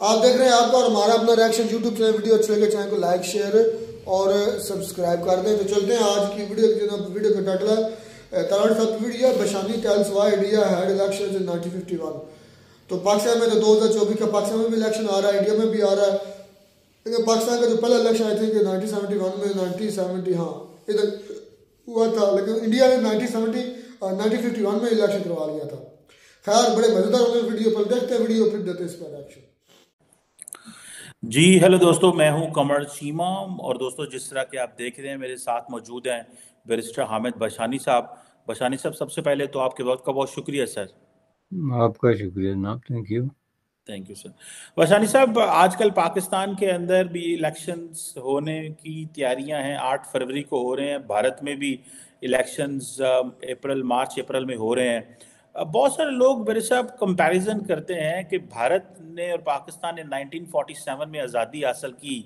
آپ دیکھ رہے ہیں آپ کا اور ہمارا اپنا ریئیکشن یوٹیوب چینل، ویڈیو اچھے لگے چینل کو لائک شیئر اور سبسکرائب کر دیں۔ تو چلتے ہیں آج کی ویڈیو کا ٹائٹل ہے تلاٹ صاحب ویڈیو بشانی tells why India held elections in 1951۔ تو پاکستان میں تو 2024 کا پاکستان میں بھی الیکشن آ رہا ہے، انڈیا میں بھی آ رہا ہے، لیکن پاکستان کا جو پہلا الیکشن آئی تھنک 1971 میں 1970 ہاں ادھر ہوا تھا، لیکن انڈیا نے 1951 میں الیکشن کروا لیا تھا۔ خیر بڑے مزیدار ہونے ویڈیو پر دیکھتے ہیں ویڈیو، پھر دیتے ہیں اس پر ریئیکشن۔ جی ہیلو دوستو، میں ہوں قمر چیمہ، اور دوستو جس طرح کہ آپ دیکھ رہے ہیں میرے ساتھ موجود ہیں بیرسٹر حامد بشانی صاحب۔ بشانی صاحب، سب سے پہلے تو آپ کے وقت کا بہت شکریہ سر۔ آپ کا شکریہ جناب، تھینک یو سر۔ بشانی صاحب، آج کل پاکستان کے اندر بھی الیکشنز ہونے کی تیاریاں ہیں، 8 فروری کو ہو رہے ہیں، بھارت میں بھی الیکشنز مارچ اپریل میں ہو رہے ہیں۔ بہت سارے لوگ میرے صاحب کمپیریزن کرتے ہیں کہ بھارت نے اور پاکستان نے 1947 میں آزادی حاصل کی،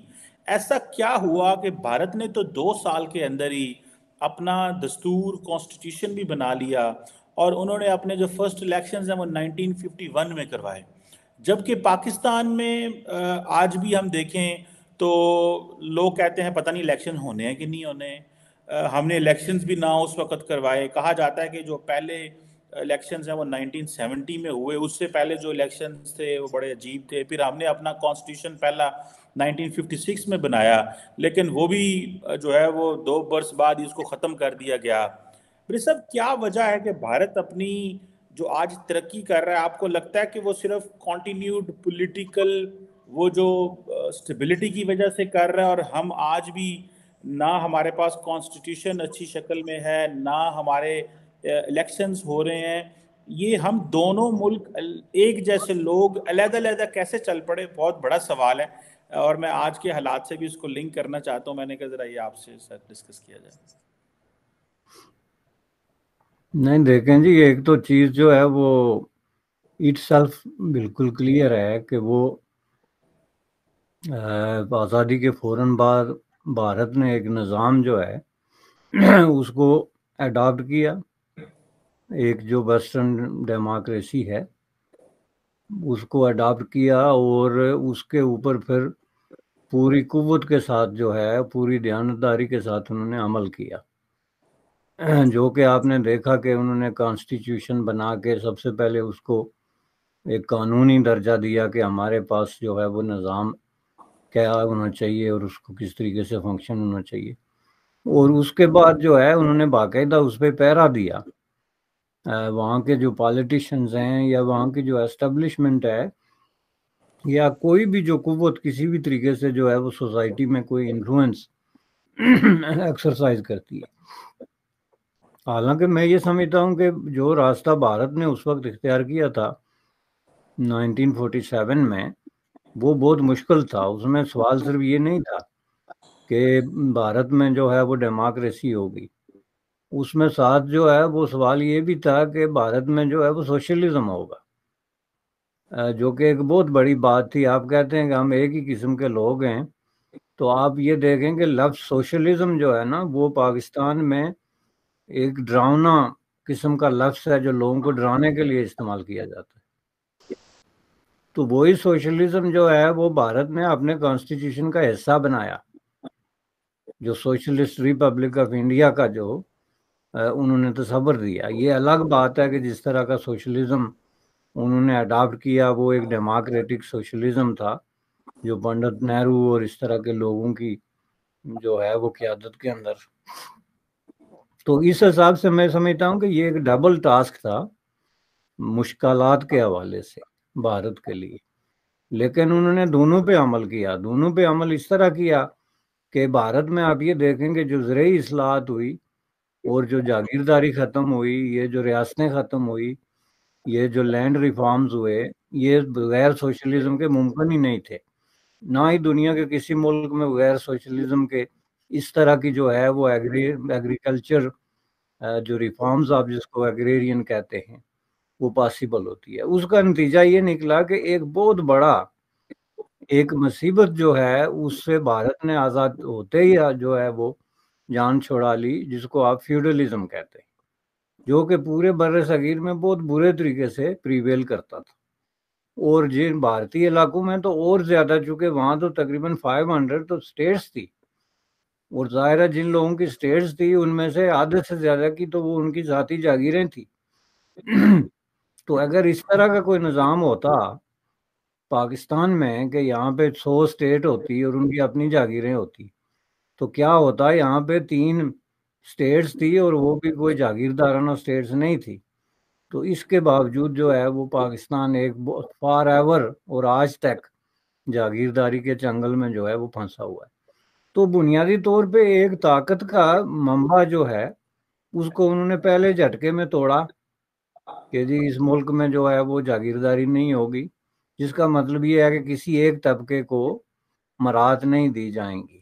ایسا کیا ہوا کہ بھارت نے تو 2 سال کے اندر ہی اپنا دستور کانسٹیٹیوشن بھی بنا لیا، اور انہوں نے اپنے جو فرسٹ الیکشنز ہیں وہ 1951 میں کروائے، جبکہ پاکستان میں آج بھی ہم دیکھیں تو لوگ کہتے ہیں پتہ نہیں الیکشن ہونے ہیں کہ نہیں ہونے، ہم نے الیکشنز بھی نہ اس وقت کروائے۔ کہا جاتا ہے کہ جو پہلے الیکشنز ہیں وہ 1970 میں ہوئے، اس سے پہلے جو الیکشنز تھے وہ بڑے عجیب تھے، پھر ہم نے اپنا کانسٹیٹیوشن پہلا 1956 میں بنایا، لیکن وہ بھی جو ہے وہ 2 برس بعد ہی اس کو ختم کر دیا گیا۔ میرے صاحب، کیا وجہ ہے کہ بھارت اپنی جو آج ترقی کر رہا ہے، آپ کو لگتا ہے کہ وہ صرف کنٹینیوڈ پولیٹیکل وہ جو اسٹیبلٹی کی وجہ سے کر رہا ہے، اور ہم آج بھی نہ ہمارے پاس کانسٹیٹیوشن اچھی شکل میں ہے، نہ ہمارے الیکشنز ہو رہے ہیں، یہ ہم دونوں ملک ایک جیسے لوگ علیحدہ علیحدہ کیسے چل پڑے؟ بہت بڑا سوال ہے، اور میں آج کے حالات سے بھی اس کو لنک کرنا چاہتا ہوں۔ میں نے کہا ذرا یہ آپ سے سر ڈسکس کیا جائے۔ نہیں دیکھیں جی، ایک تو چیز جو ہے وہ اٹ سیلف بالکل کلیئر ہے کہ وہ آزادی کے فوراً بعد بھارت نے ایک نظام جو ہے اس کو اڈاپٹ کیا، ایک جو ویسٹرن ڈیموکریسی ہے اس کو اڈاپٹ کیا، اور اس کے اوپر پھر پوری قوت کے ساتھ جو ہے پوری دیانتداری کے ساتھ انہوں نے عمل کیا، جو کہ آپ نے دیکھا کہ انہوں نے کانسٹیٹیوشن بنا کے سب سے پہلے اس کو ایک قانونی درجہ دیا کہ ہمارے پاس جو ہے وہ نظام کیا ہونا چاہیے اور اس کو کس طریقے سے فنکشن ہونا چاہیے، اور اس کے بعد جو ہے انہوں نے باقاعدہ اس پہ پہرا دیا۔ وہاں کے جو پالیٹیشنز ہیں یا وہاں کی جو اسٹیبلشمنٹ ہے یا کوئی بھی جو قوت کسی بھی طریقے سے جو ہے وہ سوسائٹی میں کوئی انفلوئنس ایکسرسائز کرتی ہے، حالانکہ میں یہ سمجھتا ہوں کہ جو راستہ بھارت نے اس وقت اختیار کیا تھا 1947 میں وہ بہت مشکل تھا۔ اس میں سوال صرف یہ نہیں تھا کہ بھارت میں جو ہے وہ ڈیموکریسی ہوگی، اس میں ساتھ جو ہے وہ سوال یہ بھی تھا کہ بھارت میں جو ہے وہ سوشلزم ہوگا، جو کہ ایک بہت بڑی بات تھی۔ آپ کہتے ہیں کہ ہم ایک ہی قسم کے لوگ ہیں، تو آپ یہ دیکھیں کہ لفظ سوشلزم جو ہے نا وہ پاکستان میں ایک ڈراؤنا قسم کا لفظ ہے جو لوگوں کو ڈرانے کے لیے استعمال کیا جاتا ہے۔ تو وہی سوشلزم جو ہے وہ بھارت نے اپنے کانسٹیٹیوشن کا حصہ بنایا، جو سوشلسٹ ریپبلک آف انڈیا کا جو انہوں نے تصور دیا۔ یہ الگ بات ہے کہ جس طرح کا سوشلزم انہوں نے اڈاپٹ کیا وہ ایک ڈیموکریٹک سوشلزم تھا، جو پنڈت نہرو اور اس طرح کے لوگوں کی جو ہے وہ قیادت کے اندر۔ تو اس حساب سے میں سمجھتا ہوں کہ یہ ایک ڈبل ٹاسک تھا مشکلات کے حوالے سے بھارت کے لیے، لیکن انہوں نے دونوں پہ عمل کیا۔ دونوں پہ عمل اس طرح کیا کہ بھارت میں آپ یہ دیکھیں کہ جو زرعی اصلاحات ہوئی اور جو جاگیرداری ختم ہوئی، یہ جو ریاستیں ختم ہوئی، یہ جو لینڈ ریفارمز ہوئے، یہ بغیر سوشلزم کے ممکن ہی نہیں تھے۔ نہ ہی دنیا کے کسی ملک میں بغیر سوشلزم کے اس طرح کی جو ہے وہ ایگریکلچر جو ریفارمز آپ جس کو ایگریرین کہتے ہیں وہ پاسبل ہوتی ہے۔ اس کا نتیجہ یہ نکلا کہ ایک بہت بڑا ایک مصیبت جو ہے اس سے بھارت نے آزاد ہوتے ہی جو ہے وہ جان چھوڑا لی، جس کو آپ فیوڈلزم کہتے ہیں، جو کہ پورے بر صغیر میں بہت برے طریقے سے پریویل کرتا تھا۔ اور جن بھارتی علاقوں میں تو اور زیادہ، چونکہ وہاں تو تقریباً 500 تو اسٹیٹس تھی، اور ظاہر ہے جن لوگوں کی اسٹیٹس تھی ان میں سے آدھے سے زیادہ کی تو وہ ان کی ذاتی جاگیریں تھی۔ تو اگر اس طرح کا کوئی نظام ہوتا پاکستان میں کہ یہاں پہ 100 اسٹیٹ ہوتی اور ان کی اپنی جاگیریں ہوتی، تو کیا ہوتا؟ یہاں پہ 3 اسٹیٹس تھی اور وہ بھی کوئی جاگیردارانہ اسٹیٹس نہیں تھی، تو اس کے باوجود جو ہے وہ پاکستان ایک فار ایور اور آج تک جاگیرداری کے چنگل میں جو ہے وہ پھنسا ہوا ہے۔ تو بنیادی طور پہ ایک طاقت کا منبع جو ہے اس کو انہوں نے پہلے جھٹکے میں توڑا کہ جی اس ملک میں جو ہے وہ جاگیرداری نہیں ہوگی، جس کا مطلب یہ ہے کہ کسی ایک طبقے کو مراعات نہیں دی جائیں گی،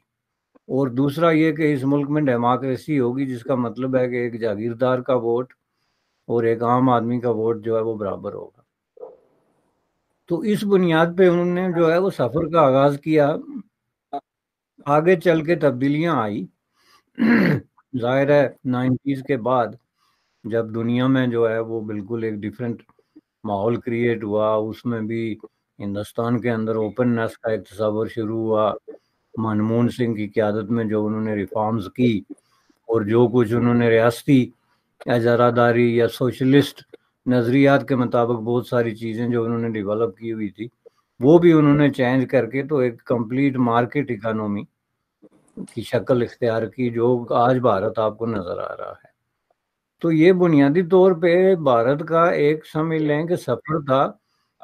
اور دوسرا یہ کہ اس ملک میں ڈیموکریسی ہوگی، جس کا مطلب ہے کہ ایک جاگیردار کا ووٹ اور ایک عام آدمی کا ووٹ جو ہے وہ برابر ہوگا۔ تو اس بنیاد پہ انہوں نے جو ہے وہ سفر کا آغاز کیا۔ آگے چل کے تبدیلیاں آئی، ظاہر ہے 90s کے بعد جب دنیا میں جو ہے وہ بالکل ایک ڈیفرنٹ ماحول کریٹ ہوا، اس میں بھی ہندوستان کے اندر اوپننس کا ایک تصور شروع ہوا، منموہن سنگھ کی قیادت میں جو انہوں نے ریفارمز کی اور جو کچھ انہوں نے ریاستی اجارہ داری یا سوشلسٹ نظریات کے مطابق بہت ساری چیزیں جو انہوں نے ڈیولپ کی ہوئی تھی وہ بھی انہوں نے چینج کر کے تو ایک کمپلیٹ مارکیٹ اکانومی کی شکل اختیار کی، جو آج بھارت آپ کو نظر آ رہا ہے۔ تو یہ بنیادی طور پہ بھارت کا ایک سمجھ لیں کہ سفر تھا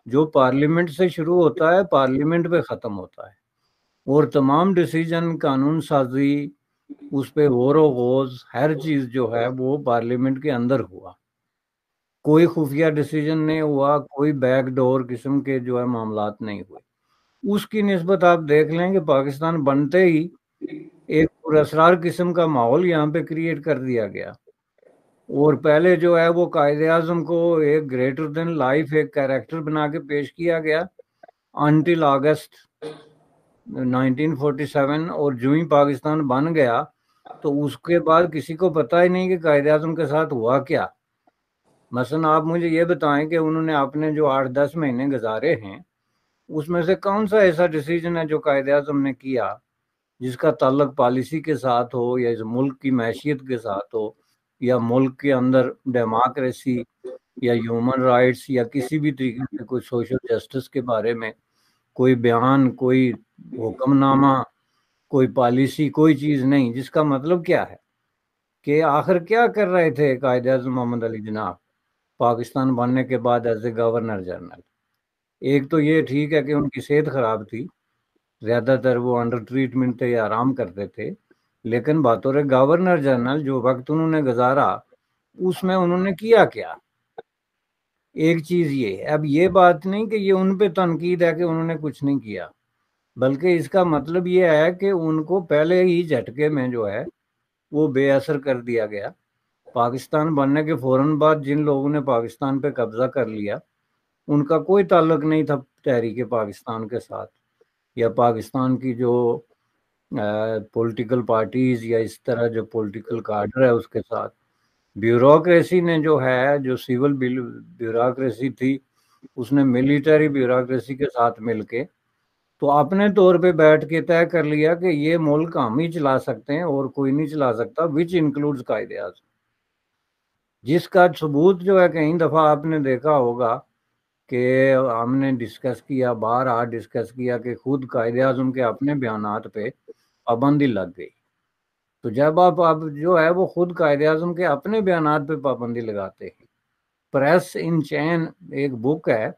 جو پارلیمنٹ سے شروع ہوتا ہے، پارلیمنٹ پہ ختم ہوتا ہے، اور تمام ڈیسیجن، قانون سازی، اس پہ غور و خوض، ہر چیز جو ہے وہ پارلیمنٹ کے اندر ہوا، کوئی خفیہ ڈیسیجن نہیں ہوا، کوئی بیک ڈور قسم کے جو ہے معاملات نہیں ہوئے۔ اس کی نسبت آپ دیکھ لیں کہ پاکستان بنتے ہی ایک پراسرار قسم کا ماحول یہاں پہ کریٹ کر دیا گیا، اور پہلے جو ہے وہ قائد اعظم کو ایک گریٹر دین لائف ایک کیریکٹر بنا کے پیش کیا گیا انٹل اگست 1947، اور جو ہی پاکستان بن گیا تو اس کے بعد کسی کو پتہ ہی نہیں کہ قائد اعظم کے ساتھ ہوا کیا۔ مثلا آپ مجھے یہ بتائیں کہ انہوں نے اپنے جو 8-10 مہینے گزارے ہیں اس میں سے کون سا ایسا ڈیسیجن ہے جو قائد اعظم نے کیا جس کا تعلق پالیسی کے ساتھ ہو، یا اس ملک کی معیشت کے ساتھ ہو، یا ملک کے اندر ڈیموکریسی یا ہیومن رائٹس یا کسی بھی طریقے سے کوئی سوشل جسٹس کے بارے میں کوئی بیان، کوئی حکم نامہ، کوئی پالیسی، کوئی چیز نہیں، جس کا مطلب کیا ہے کہ آخر کیا کر رہے تھے قائد اعظم محمد علی جناح پاکستان بننے کے بعد ایز اے گورنر جنرل؟ ایک تو یہ ٹھیک ہے کہ ان کی صحت خراب تھی، زیادہ تر وہ انڈر ٹریٹمنٹ تھے یا آرام کرتے تھے، لیکن بطور گورنر جنرل جو وقت انہوں نے گزارا اس میں انہوں نے کیا کیا؟ ایک چیز یہ ہے، اب یہ بات نہیں کہ یہ ان پہ تنقید ہے کہ انہوں نے کچھ نہیں کیا، بلکہ اس کا مطلب یہ ہے کہ ان کو پہلے ہی جھٹکے میں جو ہے وہ بے اثر کر دیا گیا۔ پاکستان بننے کے فوراً بعد جن لوگوں نے پاکستان پہ قبضہ کر لیا ان کا کوئی تعلق نہیں تھا تحریک پاکستان کے ساتھ یا پاکستان کی جو پولیٹیکل پارٹیز یا اس طرح جو پولیٹیکل کارڈر ہے اس کے ساتھ۔ بیوروکریسی نے جو ہے، جو سیول بیوروکریسی تھی، اس نے ملیٹری بیوروکریسی کے ساتھ مل کے تو اپنے طور پہ بیٹھ کے طے کر لیا کہ یہ ملک ہم ہی چلا سکتے ہیں اور کوئی نہیں چلا سکتا، وچ انکلوڈز قائد اعظم، جس کا ثبوت جو ہے کئی دفعہ آپ نے دیکھا ہوگا کہ ہم نے ڈسکس کیا، بارہا ڈسکس کیا کہ خود قائد اعظم کے اپنے بیانات پہ پابندی لگ گئی۔ تو جب آپ جو ہے وہ خود قائد اعظم کے اپنے بیانات پہ پابندی لگاتے ہیں، پریس ان چین ایک بک ہے،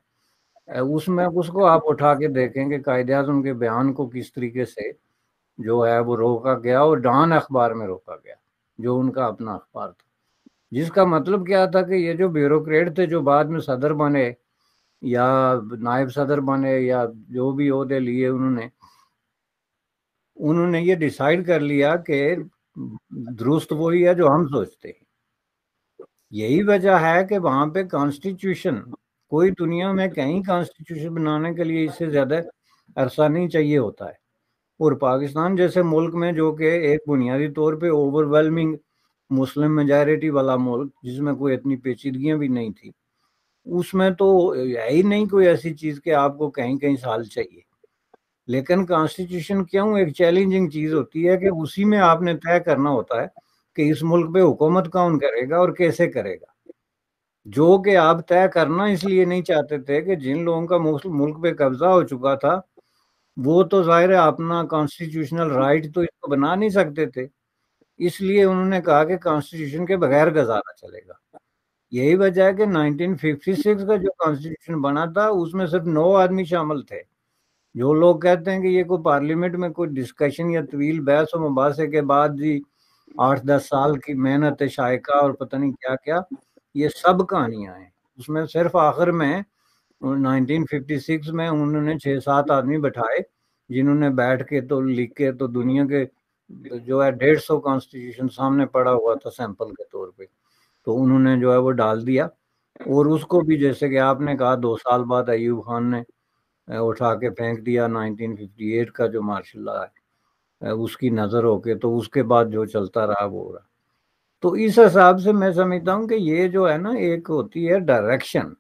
اس میں اس کو آپ اٹھا کے دیکھیں کہ قائد اعظم کے بیان کو کس طریقے سے جو ہے وہ روکا گیا، اور ڈان اخبار میں روکا گیا جو ان کا اپنا اخبار تھا، جس کا مطلب کیا تھا کہ یہ جو بیوروکریٹ تھے جو بعد میں صدر بنے یا نائب صدر بنے یا جو بھی عہدے لیے، انہوں نے یہ ڈیسائیڈ کر لیا کہ درست وہی ہے جو ہم سوچتے ہیں۔ یہی وجہ ہے کہ وہاں پہ کانسٹیٹیوشن، کوئی دنیا میں کہیں کانسٹیٹیوشن بنانے کے لیے اس سے زیادہ عرصہ نہیں چاہیے ہوتا ہے، اور پاکستان جیسے ملک میں جو کہ ایک بنیادی طور پہ اوور ویلمنگ مسلم میجارٹی والا ملک جس میں کوئی اتنی پیچیدگیاں بھی نہیں تھی، اس میں تو ہے ہی نہیں کوئی ایسی چیز کہ آپ کو کہیں کہیں سال چاہیے. لیکن کانسٹیٹیوشن کیوں ایک چیلنجنگ چیز ہوتی ہے کہ اسی میں آپ نے طے کرنا ہوتا ہے کہ اس ملک پہ حکومت کون کرے گا اور کیسے کرے گا، جو کہ آپ طے کرنا اس لیے نہیں چاہتے تھے کہ جن لوگوں کا ملک پہ قبضہ ہو چکا تھا وہ تو ظاہر ہے اپنا کانسٹیٹیوشنل رائٹ تو اس کو بنا نہیں سکتے تھے، اس لیے انہوں نے کہا کہ کانسٹیٹیوشن کے بغیر گزارا چلے گا. یہی وجہ ہے کہ 1956 کا جو کانسٹیٹیوشن بنا تھا اس میں صرف 9 آدمی شامل تھے. جو لوگ کہتے ہیں کہ یہ کوئی پارلیمنٹ میں کوئی ڈسکشن یا طویل بحث و مباحثے کے بعد جی 8-10 سال کی محنت شائقہ اور پتہ نہیں کیا کیا، یہ سب کہانیاں ہیں. اس میں صرف آخر میں 1956 میں انہوں نے 6-7 آدمی بٹھائے جنہوں نے بیٹھ کے تو لکھ کے تو دنیا کے جو ہے 150 کانسٹیٹیوشن سامنے پڑا ہوا تھا سیمپل کے طور پہ، تو انہوں نے جو ہے وہ ڈال دیا. اور اس کو بھی جیسے کہ آپ نے کہا 2 سال بعد ایوب خان نے اٹھا کے پھینک دیا 1958 کا جو مارشل لا ہے اس کی نظر ہو کے، تو اس کے بعد جو چلتا رہا وہ ہو رہا. تو اس حساب سے میں سمجھتا ہوں کہ یہ جو ہے نا ایک ہوتی ہے ڈائریکشن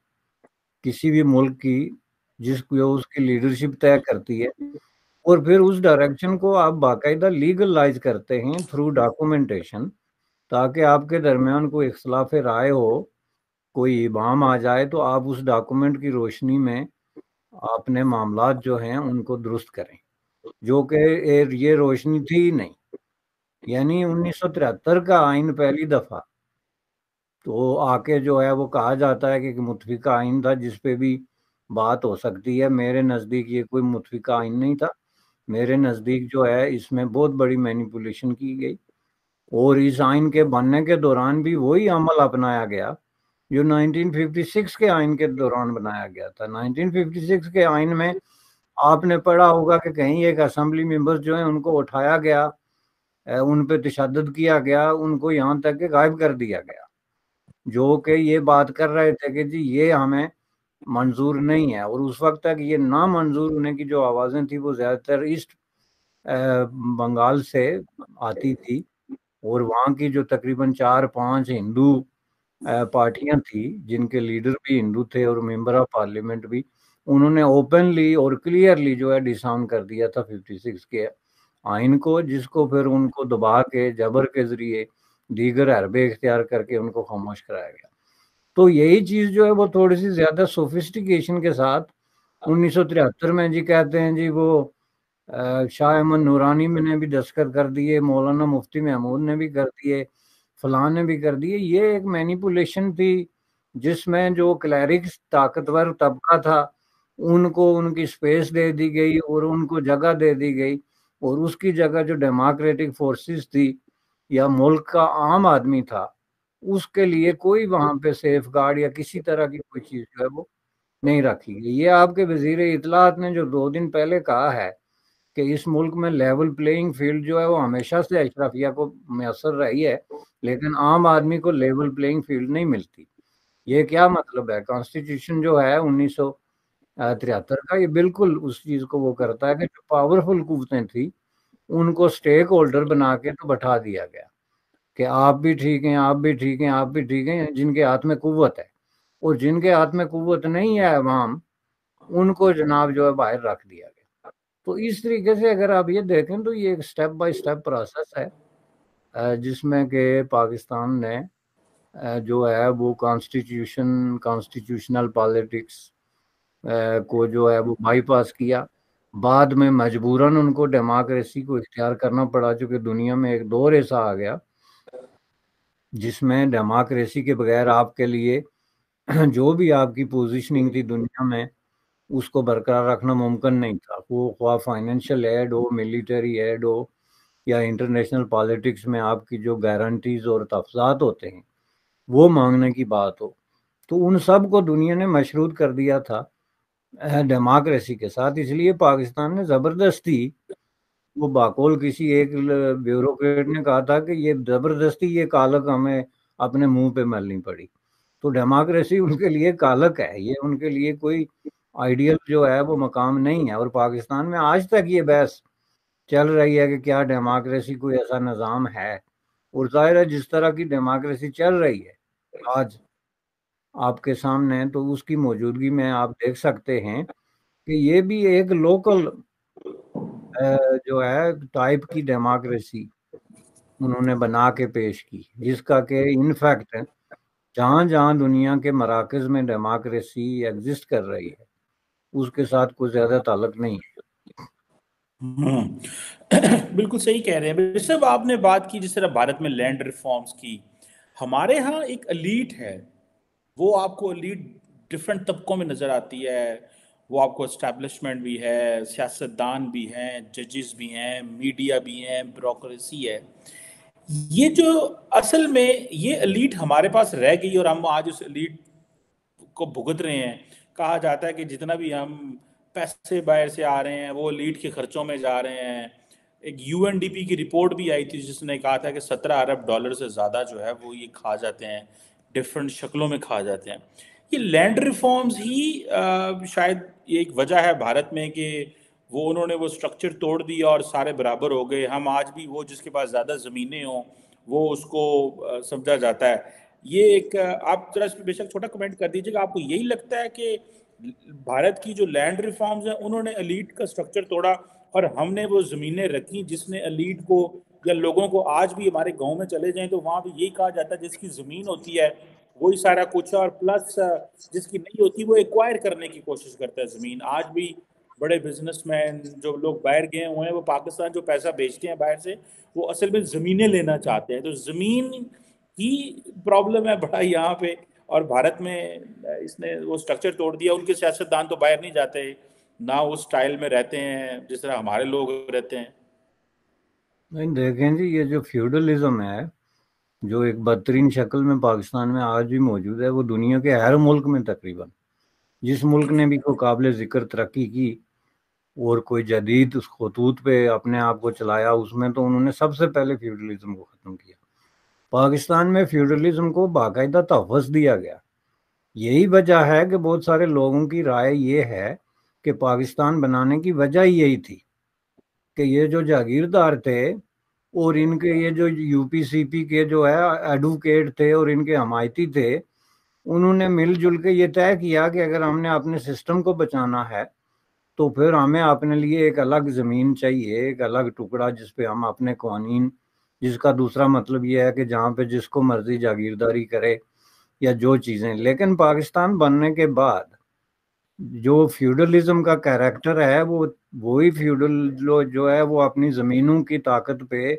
کسی بھی ملک کی جس کو اس کی لیڈرشپ طے کرتی ہے، اور پھر اس ڈائریکشن کو آپ باقاعدہ لیگلائز کرتے ہیں تھرو ڈاکومنٹیشن، تاکہ آپ کے درمیان کوئی اختلاف رائے ہو، کوئی ابہام آ جائے تو آپ اس ڈاکومنٹ کی روشنی میں اپنے معاملات جو ہیں ان کو درست کریں، جو کہ یہ روشنی تھی ہی نہیں. یعنی 1973 کا آئین پہلی دفعہ تو آ کے جو ہے وہ کہا جاتا ہے کہ متفقہ آئین تھا جس پہ بھی بات ہو سکتی ہے. میرے نزدیک یہ کوئی متفقہ آئین نہیں تھا. میرے نزدیک جو ہے اس میں بہت بڑی مینیپولیشن کی گئی، اور اس آئین کے بننے کے دوران بھی وہی عمل اپنایا گیا جو 1956 کے آئین کے دوران بنایا گیا تھا. 1956 کے آئین میں آپ نے پڑھا ہوگا کہ کہیں ایک اسمبلی ممبر جو ہیں ان کو اٹھایا گیا، ان پہ تشدد کیا گیا، ان کو یہاں تک کہ غائب کر دیا گیا، جو کہ یہ بات کر رہے تھے کہ جی یہ ہمیں منظور نہیں ہے. اور اس وقت تک یہ نامنظور ہونے کی جو آوازیں تھیں وہ زیادہ تر ایسٹ بنگال سے آتی تھی، اور وہاں کی جو تقریباً 4-5 ہندو پارٹیاں تھیں جن کے لیڈر بھی ہندو تھے اور ممبر آف پارلیمنٹ بھی، انہوں نے اوپنلی اور کلیئرلی جو ہے ڈساؤنڈ کر دیا تھا 56 کے آئین کو، جس کو پھر ان کو دبا کے جبر کے ذریعے دیگر حربے اختیار کر کے ان کو خاموش کرایا گیا. تو یہی چیز جو ہے وہ تھوڑی سی زیادہ سوفسٹیکیشن کے ساتھ 1973 میں جی کہتے ہیں جی وہ شاہ احمد نورانی میں نے بھی دستخط کر دیے، مولانا مفتی محمود نے بھی کر دیے، فلاں نے بھی کر دیے. یہ ایک مینیپولیشن تھی جس میں جو کلیرکس طاقتور طبقہ تھا ان کو ان کی سپیس دے دی گئی اور ان کو جگہ دے دی گئی، اور اس کی جگہ جو ڈیموکریٹک فورسز تھی یا ملک کا عام آدمی تھا اس کے لیے کوئی وہاں پہ سیف گارڈ یا کسی طرح کی کوئی چیز جو ہے وہ نہیں رکھی گئی. یہ آپ کے وزیر اطلاعات نے جو 2 دن پہلے کہا ہے کہ اس ملک میں لیول پلینگ فیلڈ جو ہے وہ ہمیشہ سے اشرافیہ کو میسر رہی ہے، لیکن عام آدمی کو لیول پلینگ فیلڈ نہیں ملتی. یہ کیا مطلب ہے؟ کانسٹیٹیوشن جو ہے 1973 کا یہ بالکل اس چیز کو وہ کرتا ہے کہ جو پاورفل قوتیں تھیں ان کو سٹیک ہولڈر بنا کے تو بٹھا دیا گیا کہ آپ بھی ٹھیک ہیں، آپ بھی ٹھیک ہیں، آپ بھی ٹھیک ہیں، جن کے ہاتھ میں قوت ہے. اور جن کے ہاتھ میں قوت نہیں ہے عوام، ان کو جناب جو ہے باہر رکھ دیا گیا. تو اس طریقے سے اگر آپ یہ دیکھیں تو یہ ایک سٹیپ بائی سٹیپ پروسیس ہے جس میں کہ پاکستان نے جو ہے وہ کانسٹیٹیوشنل پالیٹکس کو جو ہے وہ بائی پاس کیا. بعد میں مجبوراً ان کو ڈیموکریسی کو اختیار کرنا پڑا، چونکہ دنیا میں ایک دور ایسا آ گیا جس میں ڈیموکریسی کے بغیر آپ کے لیے جو بھی آپ کی پوزیشننگ تھی دنیا میں اس کو برقرار رکھنا ممکن نہیں تھا. وہ خواہ فائنینشیل ایڈ ہو، ملیٹری ایڈ ہو، یا انٹرنیشنل پالیٹکس میں آپ کی جو گارنٹیز اور تحفظات ہوتے ہیں وہ مانگنے کی بات ہو، تو ان سب کو دنیا نے مشروط کر دیا تھا ڈیموکریسی کے ساتھ. اس لیے پاکستان نے زبردستی، وہ باقول کسی ایک بیوروکریٹ نے کہا تھا کہ یہ زبردستی یہ کالک ہمیں اپنے منہ پہ ملنی پڑی. تو ڈیموکریسی ان کے لیے کالک ہے، یہ ان کے لیے کوئی آئیڈیل جو ہے وہ مقام نہیں ہے. اور پاکستان میں آج تک یہ بحث چل رہی ہے کہ کیا ڈیموکریسی کوئی ایسا نظام ہے. اور ظاہر ہے جس طرح کی ڈیموکریسی چل رہی ہے آج آپ کے سامنے، تو اس کی موجودگی میں آپ دیکھ سکتے ہیں کہ یہ بھی ایک لوکل جو ہے ٹائپ کی ڈیموکریسی انہوں نے بنا کے پیش کی، جس کا کہ انفیکٹ جہاں جہاں دنیا کے مراکز میں ڈیموکریسی ایگزسٹ کر رہی ہے اس کے ساتھ کوئی زیادہ تعلق نہیں ہے۔ بالکل صحیح کہہ رہے ہیں صاحب، آپ نے بات کی جس طرح بھارت میں لینڈ ریفارمز کی، ہمارے ہاں ایک الیٹ ہے، وہ آپ کو الیٹ ڈفرینٹ طبقوں میں نظر آتی ہے، وہ آپ کو اسٹیبلشمنٹ بھی ہے، سیاستدان بھی ہیں، ججز بھی ہیں، میڈیا بھی ہیں، بیوروکریسی ہے۔ یہ جو اصل میں یہ الیٹ ہمارے پاس رہ گئی اور ہم آج اس الیٹ کو بھگت رہے ہیں۔ کہا جاتا ہے کہ جتنا بھی ہم پیسے باہر سے آ رہے ہیں وہ الیٹ کے خرچوں میں جا رہے ہیں۔ ایک یو این ڈی پی کی رپورٹ بھی آئی تھی جس نے کہا تھا کہ 17 ارب ڈالر سے زیادہ جو ہے وہ یہ کھا جاتے ہیں، ڈفرینٹ شکلوں میں کھا جاتے ہیں۔ یہ لینڈ ریفارمز ہی شاید یہ ایک وجہ ہے بھارت میں کہ وہ انہوں نے وہ سٹرکچر توڑ دیا اور سارے برابر ہو گئے۔ ہم آج بھی وہ جس کے پاس زیادہ زمینیں ہوں وہ اس کو سمجھا جاتا ہے۔ یہ ایک آپ ذرا اس پہ بے شک چھوٹا کمنٹ کر دیجیے گا، آپ کو یہی لگتا ہے کہ بھارت کی جو لینڈ ریفارمز ہیں انہوں نے الیٹ کا سٹرکچر توڑا اور ہم نے وہ زمینیں رکھی جس نے الیٹ کو یا لوگوں کو، آج بھی ہمارے گاؤں میں چلے جائیں تو وہاں بھی یہی کہا جاتا ہے جس کی زمین ہوتی ہے وہی سارا کچھ ہے، اور پلس جس کی نہیں ہوتی وہ ایکوائر کرنے کی کوشش کرتا ہے زمین۔ آج بھی بڑے بزنس مین جو لوگ باہر گئے ہوئے ہیں وہ پاکستان جو پیسہ بیچتے ہیں باہر سے وہ اصل میں زمینیں لینا چاہتے ہیں، تو زمین کی پرابلم ہے بڑا یہاں پہ۔ اور بھارت میں اس نے وہ سٹرکچر توڑ دیا، ان کے سیاستدان تو باہر نہیں جاتے، نہ اس سٹائل میں رہتے ہیں جس طرح ہمارے لوگ رہتے ہیں۔ نہیں دیکھیں جی، یہ جو فیوڈلزم ہے جو ایک بدترین شکل میں پاکستان میں آج بھی موجود ہے، وہ دنیا کے ہر ملک میں تقریباً جس ملک نے بھی کوئی قابل ذکر ترقی کی اور کوئی جدید اس خطوط پہ اپنے آپ کو چلایا، اس میں تو انہوں نے سب سے پہلے فیوڈلزم کو ختم کیا۔ پاکستان میں فیوڈلزم کو باقاعدہ تحفظ دیا گیا۔ یہی وجہ ہے کہ بہت سارے لوگوں کی رائے یہ ہے کہ پاکستان بنانے کی وجہ یہی تھی کہ یہ جو جاگیردار تھے اور ان کے یہ جو یو پی سی پی کے جو ہے ایڈوکیٹ تھے اور ان کے حمایتی تھے، انہوں نے مل جل کے یہ طے کیا کہ اگر ہم نے اپنے سسٹم کو بچانا ہے تو پھر ہمیں اپنے لیے ایک الگ زمین چاہیے، ایک الگ ٹکڑا جس پہ ہم اپنے قوانین، جس کا دوسرا مطلب یہ ہے کہ جہاں پہ جس کو مرضی جاگیرداری کرے یا جو چیزیں۔ لیکن پاکستان بننے کے بعد جو فیوڈلزم کا کیریکٹر ہے وہ وہی فیوڈل جو ہے وہ اپنی زمینوں کی طاقت پہ،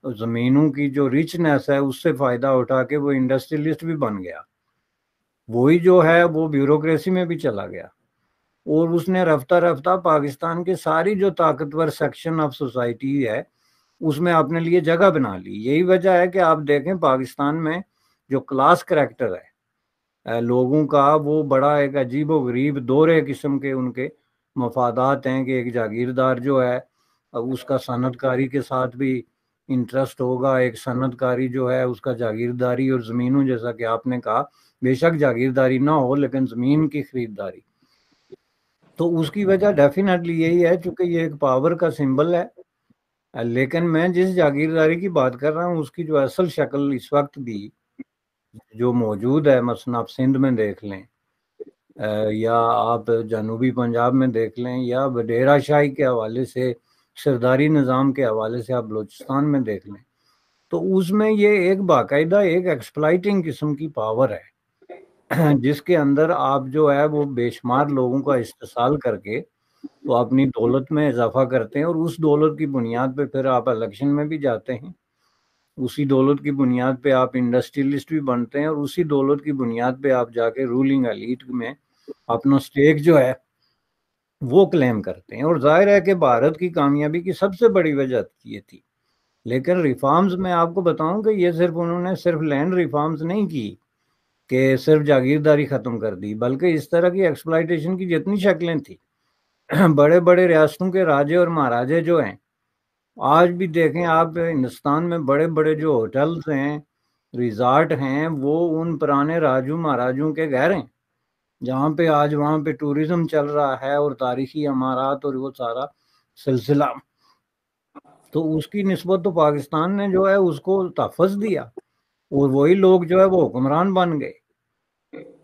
زمینوں کی جو ریچنیس ہے اس سے فائدہ اٹھا کے وہ انڈسٹریلسٹ بھی بن گیا، وہی جو ہے وہ بیوروکریسی میں بھی چلا گیا، اور اس نے رفتہ رفتہ پاکستان کے ساری جو طاقتور سیکشن آف سوسائٹی ہے اس میں اپنے لیے جگہ بنا لی۔ یہی وجہ ہے کہ آپ دیکھیں پاکستان میں جو کلاس کریکٹر ہے لوگوں کا، وہ بڑا ایک عجیب و غریب دورے قسم کے ان کے مفادات ہیں کہ ایک جاگیردار جو ہے اس کا صنعت کاری کے ساتھ بھی انٹرسٹ ہوگا، ایک صنعت کاری جو ہے اس کا جاگیرداری اور زمینوں، جیسا کہ آپ نے کہا بے شک جاگیرداری نہ ہو لیکن زمین کی خریداری، تو اس کی وجہ ڈیفینیٹلی یہی ہے چونکہ یہ ایک پاور کا سمبل ہے۔ لیکن میں جس جاگیرداری کی بات کر رہا ہوں اس کی جو اصل شکل اس وقت بھی جو موجود ہے، مثلا آپ سندھ میں دیکھ لیں یا آپ جنوبی پنجاب میں دیکھ لیں یا ڈیرہ شاہی کے حوالے سے، سرداری نظام کے حوالے سے آپ بلوچستان میں دیکھ لیں، تو اس میں یہ ایک باقاعدہ ایک ایکسپلائٹنگ قسم کی پاور ہے جس کے اندر آپ جو ہے وہ بے شمار لوگوں کا استحصال کر کے تو اپنی دولت میں اضافہ کرتے ہیں، اور اس دولت کی بنیاد پہ پھر آپ الیکشن میں بھی جاتے ہیں، اسی دولت کی بنیاد پہ آپ انڈسٹریلسٹ بھی بنتے ہیں، اور اسی دولت کی بنیاد پہ آپ جا کے رولنگ ایلیٹ میں اپنا سٹیک جو ہے وہ کلیم کرتے ہیں۔ اور ظاہر ہے کہ بھارت کی کامیابی کی سب سے بڑی وجہ یہ تھی۔ لیکن ریفارمز میں آپ کو بتاؤں کہ یہ صرف انہوں نے صرف لینڈ ریفارمز نہیں کی کہ صرف جاگیرداری ختم کر دی، بلکہ اس طرح کی ایکسپلائٹیشن کی جتنی شکلیں تھیں، بڑے بڑے ریاستوں کے راجے اور مہاراجے جو ہیں، آج بھی دیکھیں آپ ہندوستان میں بڑے بڑے جو ہوٹلز ہیں، ریزارٹ ہیں، وہ ان پرانے راجوں مہاراجوں کے گھر ہیں جہاں پہ آج وہاں پہ ٹورزم چل رہا ہے اور تاریخی عمارات اور وہ سارا سلسلہ، تو اس کی نسبت تو پاکستان نے جو ہے اس کو تحفظ دیا اور وہی لوگ جو ہے وہ حکمران بن گئے۔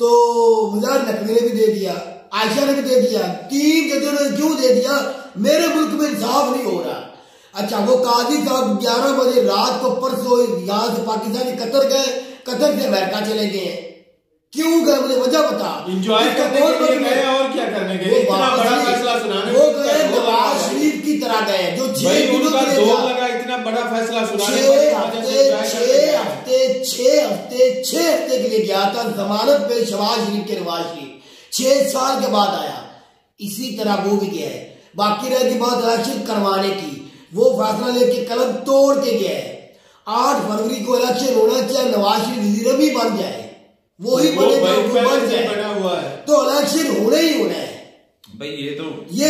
تو وزیر نقوی نے بھی دے دیا, عائشہ نے بھی دے دیا, 3 ججوں نے کیوں دے دیا؟ میرے ملک میں انصاف نہیں ہو رہا. اچھا وہ قاضی صاحب 11 بجے رات کو پرسوں یہاں سے پاکستانی قطر گئے, قطر سے امریکہ چلے گئے. کیوں گئے مجھے وجہ بتا. انجوائے کرنے کے لیے گئے اور کیا کرنے گئے؟ اتنا بڑا فیصلہ سنانے وہ گئے نواز شریف کی طرح گئے جو 6 دنوں کے لیے لگا اتنا بڑا فیصلہ سنانے 6 ہفتے کے لیے گیا تھا ضمانت پہ شہباز شریف کے نواز شریف 6 سال کے بعد آیا. اسی طرح وہ بھی گیا ہے. باقی رہ کی بات الیکشن کروانے کی, وہ فیصلہ لے کے قلم توڑ کے گیا ہے. 8 فروری کو الیکشن ہونا چاہے نواز شریف وزیر بھی بن جائے, وہی بن جائے, تو الیکشن ہونا ہی ہونا ہے بھائی. یہ تو یہ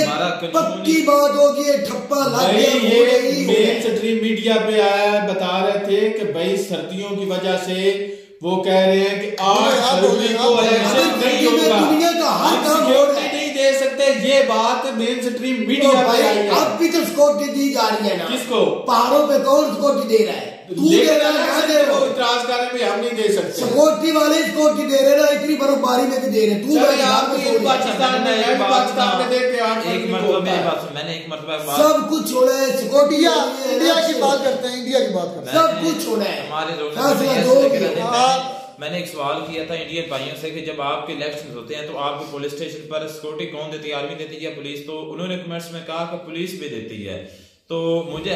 پکی بات ہوگی, ٹھپا لگ گیا. یہ مین سٹریم میڈیا پہ آیا ہے, بتا رہے تھے کہ بھائی سردیوں کی وجہ سے وہ کہہ رہے ہیں کہ 8 فروری کو الیکشن نہیں ہوگا, دنیا کا ہر کام ہو رہا ہے, نہیں دے سکتے. یہ بات مین سٹریم میڈیا پہ آئی ہے. اب بھی تو سکیورٹی دی جا رہی ہے نا. کس کو؟ پہاڑوں پہ کون سکیورٹی دے رہا ہے؟ اعتراض کرنے میں ہم نہیں دے سکتے. سکیورٹی والے سکیورٹی دے رہے نا, اتنی برفباری میں بھی دے رہے. سب کچھ ہونا ہے, سکیورٹی انڈیا کی بات کرتے ہیں, انڈیا کی بات کرتے ہیں, سب کچھ ہونا ہے. میں نے ایک سوال کیا تھا انڈین بھائیوں سے کہ جب آپ کے الیکشن ہوتے ہیں تو آپ کو پولیس اسٹیشن پر سیکورٹی کون دیتی ہے, آرمی دیتی ہے یا پولیس؟ تو انہوں نے کمنٹس میں کہا کہ پولیس بھی دیتی ہے. تو مجھے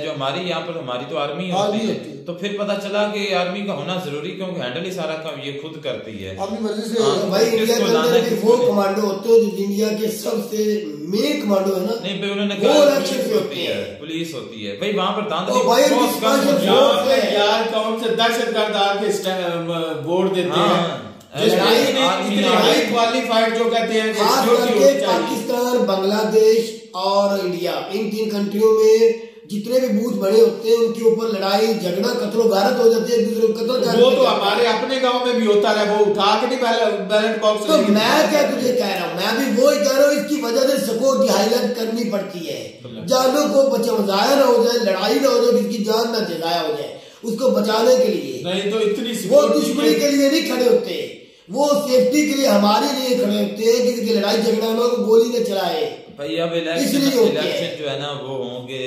جو ہماری یہاں پر ہماری تو آرمی ہوتی ہے, تو پھر پتا چلا کہ آرمی کا ہونا ضروری کیونکہ ہینڈل ہی سارا کام یہ خود کرتی ہے. اپنی مرضی سے بھائی انڈیا کے اندر وہ کمانڈو ہوتے ہیں جو انڈیا کے سب سے مین کمانڈو ہے نا. نہیں بھائی انہوں نے کہا پولیس ہوتی ہے. بھائی وہاں پر یار کون سے دہشت گرد آ کے ووٹ دیتے ہیں پاکستان, بنگلہ دیش اور انڈیا, ان 3 کنٹریوں میں جتنے بھی بوتھ بڑے ہوتے ہیں ان کے اوپر لڑائی جھگڑا قتل و غارت ہو جاتی ہے, ایک دوسرے کو قتل کرتے ہیں. وہ تو ہمارے اپنے گاؤں میں بھی ہوتا ہے, وہ اٹھا کے نہیں بیلٹ باکس. تو میں کیا تجھے کہہ رہا ہوں, میں بھی وہی کہہ رہا ہوں, اس کی وجہ سے سپورٹ ہائی لائٹ کرنی پڑتی ہے. جانوں کو ضائع نہ ہو جائے, لڑائی نہ ہو جائے, کسی کی جان نہ ضائع ہو جائے, اس کو بچانے کے لیے. نہیں تو اتنی وہ دشمنی کے لیے نہیں کھڑے ہوتے, وہ سیفٹی کے لیے ہمارے لیے کھڑے ہوتے ہیں. کسی کی لڑائی جھگڑا نہ ہو, گولی نہ چلائے. بھائی اب الیکشن جو ہے نا وہ ہوں گے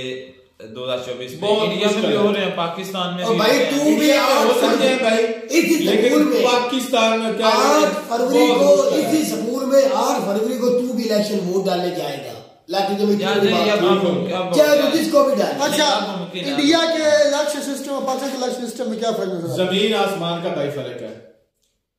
2024 میں, انڈیا میں بھی ہو رہے ہیں, پاکستان میں بھی. بھائی تو بھی ہو سکتے ہیں بھائی, اسی سکول میں پاکستان میں 8 فروری کو اسی سکول میں 8 فروری کو تو بھی الیکشن ووٹ ڈالنے جائے گا. جس کو بھی ڈالے. اچھا انڈیا کے الیکشن سسٹم اور پاکستان کے الیکشن سسٹم میں کیا فرق نظر آتا ہے؟ زمین آسمان کا بھائی فرق ہے.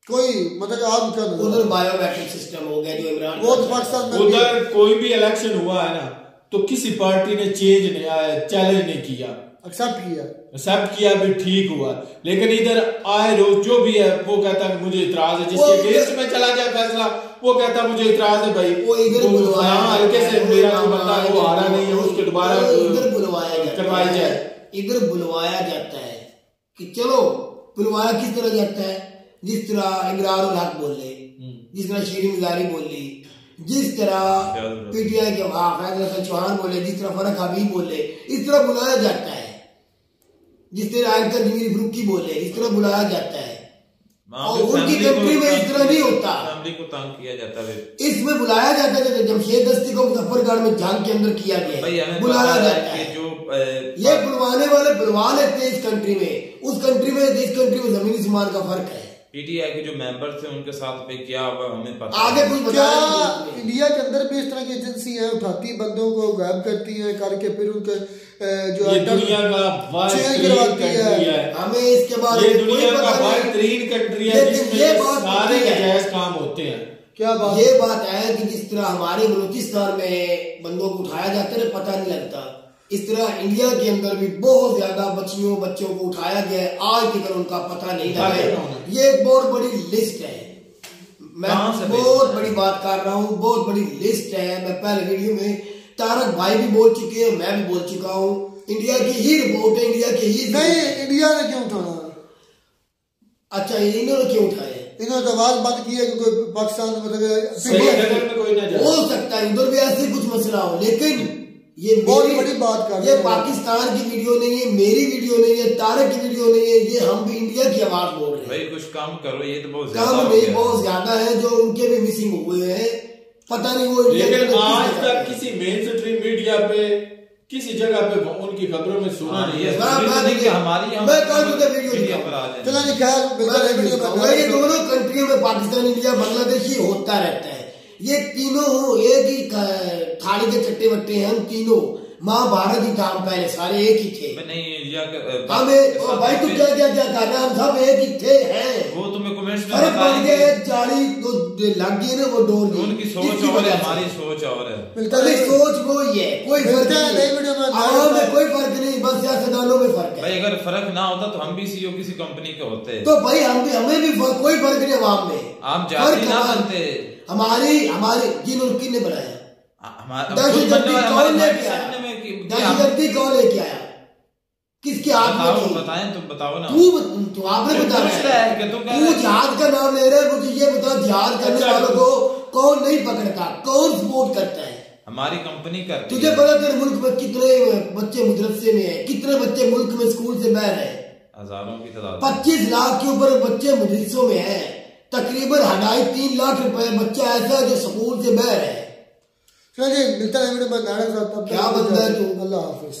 کوئی مطلب آپ کیا ادھر بایو میٹرک سسٹم ہو گیا جو عمران, وہ پاکستان میں ادھر کوئی بھی الیکشن ہوا ہے نا تو کسی پارٹی نے چینج نہیں آیا, چیلنج نہیں کیا, ایکسپٹ کیا بھی ٹھیک ہوا. لیکن ادھر آئے روز جو بھی ہے وہ کہتا ہے مجھے اعتراض ہے, جس کے اگینسٹ میں چلا جائے فیصلہ وہ کہتا ہے مجھے اعتراض ہے. بھائی وہ ادھر ہلکے سے میرا جو بندہ ہے وہ ہارا نہیں ہے, اس کے دوبارہ ادھر بلوایا کروائی جائے. ادھر بلوایا جاتا ہے کہ چلو بلوایا کس طرح جاتا ہے, جس طرح اقرار الحق بول لے, جس طرح شیرین مزاری بول لی, جس طرح پی ٹی آئی کے فیض حسن چوہان بولے, جس طرح فرق حبیب بولے, اس طرح بلایا جاتا ہے. جس طرح اینکر جمیل فروکی بولے, اس طرح بلایا جاتا ہے. اور ان کی کنٹری میں اس طرح نہیں ہوتا, فیملی کو تنگ کیا جاتا ہے. اس میں بلایا جاتا ہے جمشید دستی کو مظفر گڑھ میں جنگ کے اندر کیا گیا, بلایا جاتا ہے. یہ بلوانے والے بلوا لیتے ہیں اس کنٹری میں, اس کنٹری میں اس کنٹری میں زمینی سمان کا فرق ہے. پی ٹی آئی کے جو ممبر تھے ان کے ساتھ پہ کیا ہوا ہمیں پتہ آگے کچھ بتایا. انڈیا کے اندر بھی اس طرح کی ایجنسی ہیں, اٹھاتی بندوں کو غائب کرتی ہیں, کر کے پھر ان کے جو دنیا کا چینج کرواتی ہے. ہمیں اس کے بارے میں دنیا کا بہترین کنٹری ہے جس میں سارے جائز کام ہوتے ہیں. کیا بات یہ بات ہے کہ جس طرح ہمارے بلوچستان میں بندوں کو اٹھایا جاتا ہے پتہ نہیں لگتا, اس طرح انڈیا کے اندر بھی بہت زیادہ بچوں کو اٹھایا گیا ہے, آج تک ان کا پتہ نہیں لگا. یہ ایک بہت بڑی لسٹ ہے, میں بہت بڑی بات کر رہا ہوں, بہت بڑی لسٹ ہے. میں پہلے ویڈیو میں طارق بھائی بھی بول چکے ہیں, میں بھی بول چکا ہوں. انڈیا کی ہی رپورٹ ہے, انڈیا کی ہی نہیں, انڈیا نے کیوں اٹھانا؟ اچھا انہوں نے کیوں اٹھایا؟ انہوں نے آواز بند کی ہے کہ کوئی پاکستان ہو سکتا ہے ادھر بھی ایسے کچھ مسئلہ ہو, لیکن یہ بہت بڑی بات کر رہے ہیں. یہ پاکستان کی ویڈیو نہیں ہے، میری ویڈیو نہیں ہے، طارق کی ویڈیو نہیں ہے، یہ ہم بھی انڈیا کی آواز بول رہے ہیں. بھائی کچھ کام کرو، یہ تو بہت زیادہ کام نہیں، بہت زیادہ ہے جو ان کے بھی مسنگ ہوئے ہیں، پتہ نہیں وہ. لیکن آج تک کسی مین سٹریم میڈیا پہ کسی جگہ پہ ان کی خبروں میں سنا نہیں ہے. میں کل تجھے ویڈیو دکھاؤں. یہ دونوں کنٹریوں میں پاکستان، انڈیا، بنگلہ دیش یہ ہوتا رہتا ہے. یہ تینوں ایک ہی تھالی کے چٹے بٹے ہیں. ہم تینوں ماں بھارت ہی تھا، ہم پہلے سارے ایک ہی تھے. ہمیں بھائی تو کیا کیا کیا کر رہے ہیں، ہم سب ایک ہی تھے ہیں. وہ تمہیں کمنٹس میں فرق پڑ گیا ہے، جاڑی تو لگ گئی نا وہ ڈور کی. ان کی سوچ اور ہے، ہماری سوچ اور ہے. پہلے سوچ وہی ہے، کوئی فرق نہیں. عوام میں کوئی فرق نہیں، بس سیاستدانوں میں فرق ہے. بھائی اگر فرق نہ ہوتا تو ہم بھی سی او کسی کمپنی کے ہوتے. تو بھائی ہمیں بھی کوئی فرق نہیں عوام میں. آپ جاتی نہ بنتے. ہماری جن اور کن نے بنایا؟ دہشت گردی کون لے کے آیا؟ کس کے ہاتھ میں تھی؟ بتائیں، تم بتاؤ نا. تو آپ نے بتایا. تو جہاد کا نام لے رہے، مجھے یہ بتا جہاد کرنے والوں کو کون نہیں پکڑتا، کون سپورٹ کرتا ہے؟ ہماری کمپنی کرتی ہے. تجھے پتا تیرے ملک میں کتنے بچے مدرسے میں ہیں، کتنے بچے ملک میں اسکول سے باہر ہیں؟ ہزاروں کی تعداد. 25 لاکھ کے اوپر بچے مدرسوں میں ہیں. تقریباً 2.5-3 لاکھ روپے بچہ ایسا ہے جو سکول سے باہر ہے. چلیے ملتا ہے ویڈیو میں. کیا بندہ ہے تو. اللہ حافظ.